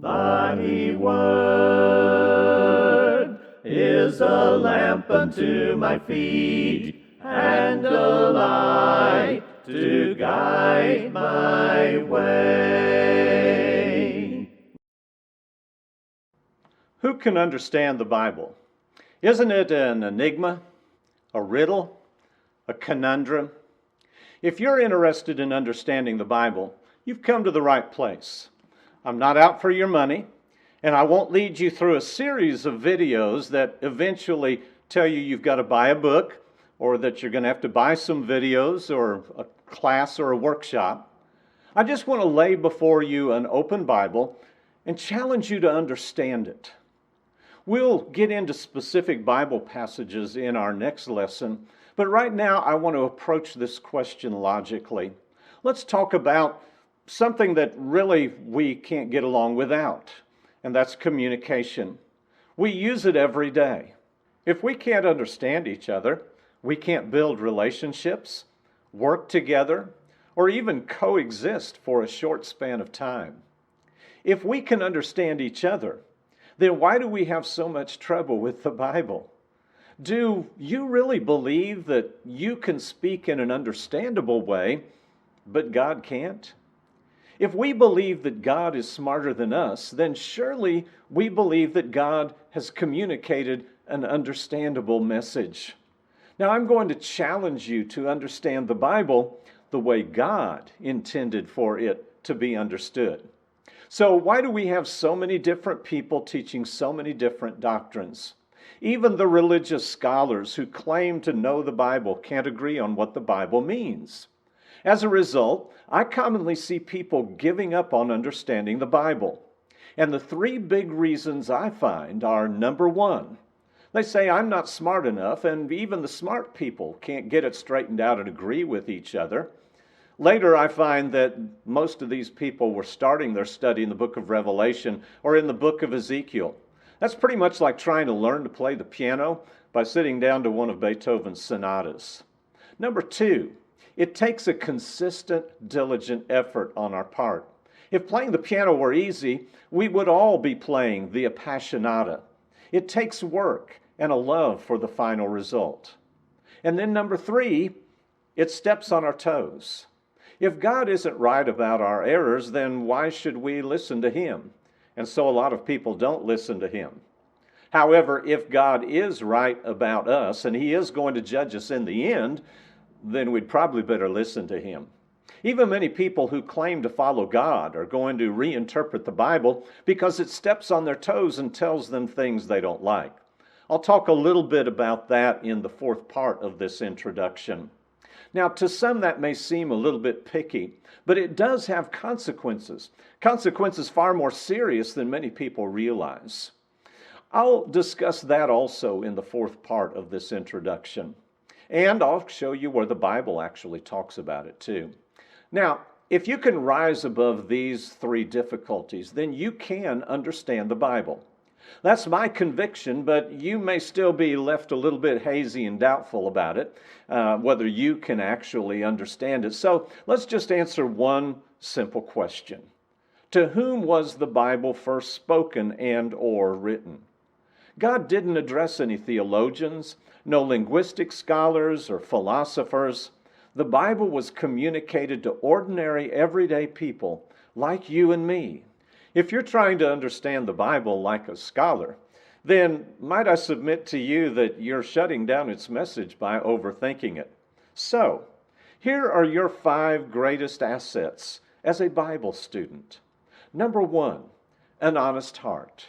Thy word is a lamp unto my feet, and a light to guide my way. Who can understand the Bible? Isn't it an enigma, a riddle, a conundrum? If you're interested in understanding the Bible, you've come to the right place. I'm not out for your money, and I won't lead you through a series of videos that eventually tell you you've got to buy a book, or that you're going to have to buy some videos, or a class or a workshop. I just want to lay before you an open Bible and challenge you to understand it. We'll get into specific Bible passages in our next lesson, but right now I want to approach this question logically. Let's talk about something that really we can't get along without, and that's communication. We use it every day. If we can't understand each other, we can't build relationships, work together, or even coexist for a short span of time. If we can understand each other, then why do we have so much trouble with the Bible? Do you really believe that you can speak in an understandable way, but God can't? If we believe that God is smarter than us, then surely we believe that God has communicated an understandable message. Now, I'm going to challenge you to understand the Bible the way God intended for it to be understood. So why do we have so many different people teaching so many different doctrines? Even the religious scholars who claim to know the Bible can't agree on what the Bible means. As a result, I commonly see people giving up on understanding the Bible. And the three big reasons I find are: number one, they say I'm not smart enough, and even the smart people can't get it straightened out and agree with each other. Later, I find that most of these people were starting their study in the book of Revelation or in the book of Ezekiel. That's pretty much like trying to learn to play the piano by sitting down to one of Beethoven's sonatas. Number two, it takes a consistent, diligent effort on our part. If playing the piano were easy, we would all be playing the Appassionata. It takes work and a love for the final result. And then number three, it steps on our toes. If God isn't right about our errors, then why should we listen to Him? And so a lot of people don't listen to Him. However, if God is right about us, and He is going to judge us in the end, then we'd probably better listen to Him. Even many people who claim to follow God are going to reinterpret the Bible because it steps on their toes and tells them things they don't like. I'll talk a little bit about that in the fourth part of this introduction. Now, to some that may seem a little bit picky, but it does have consequences. Consequences far more serious than many people realize. I'll discuss that also in the fourth part of this introduction. And I'll show you where the Bible actually talks about it too. Now, if you can rise above these three difficulties, then you can understand the Bible. That's my conviction, but you may still be left a little bit hazy and doubtful about it, whether you can actually understand it. So let's just answer one simple question. To whom was the Bible first spoken and or written? God didn't address any theologians, no linguistic scholars or philosophers. The Bible was communicated to ordinary, everyday people like you and me. If you're trying to understand the Bible like a scholar, then might I submit to you that you're shutting down its message by overthinking it. So, here are your 5 greatest assets as a Bible student. Number 1, an honest heart.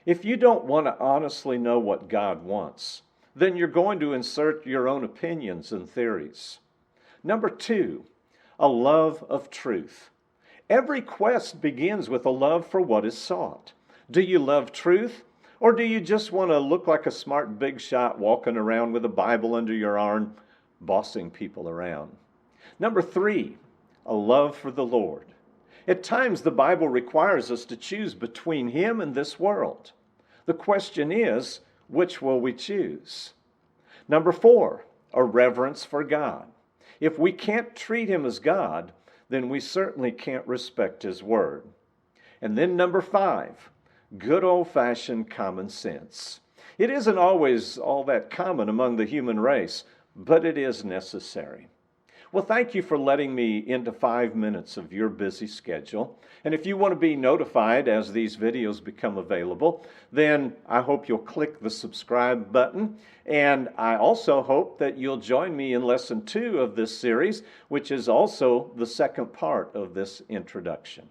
If you don't want to honestly know what God wants, then you're going to insert your own opinions and theories. Number 2, a love of truth. Every quest begins with a love for what is sought. Do you love truth, or do you just want to look like a smart big shot walking around with a Bible under your arm, bossing people around? Number 3, a love for the Lord. At times, the Bible requires us to choose between Him and this world. The question is, which will we choose? Number 4, a reverence for God. If we can't treat Him as God, then we certainly can't respect His word. And then number 5, good old-fashioned common sense. It isn't always all that common among the human race, but it is necessary. Well, thank you for letting me into 5 minutes of your busy schedule. And if you want to be notified as these videos become available, then I hope you'll click the subscribe button. And I also hope that you'll join me in lesson 2 of this series, which is also the second part of this introduction.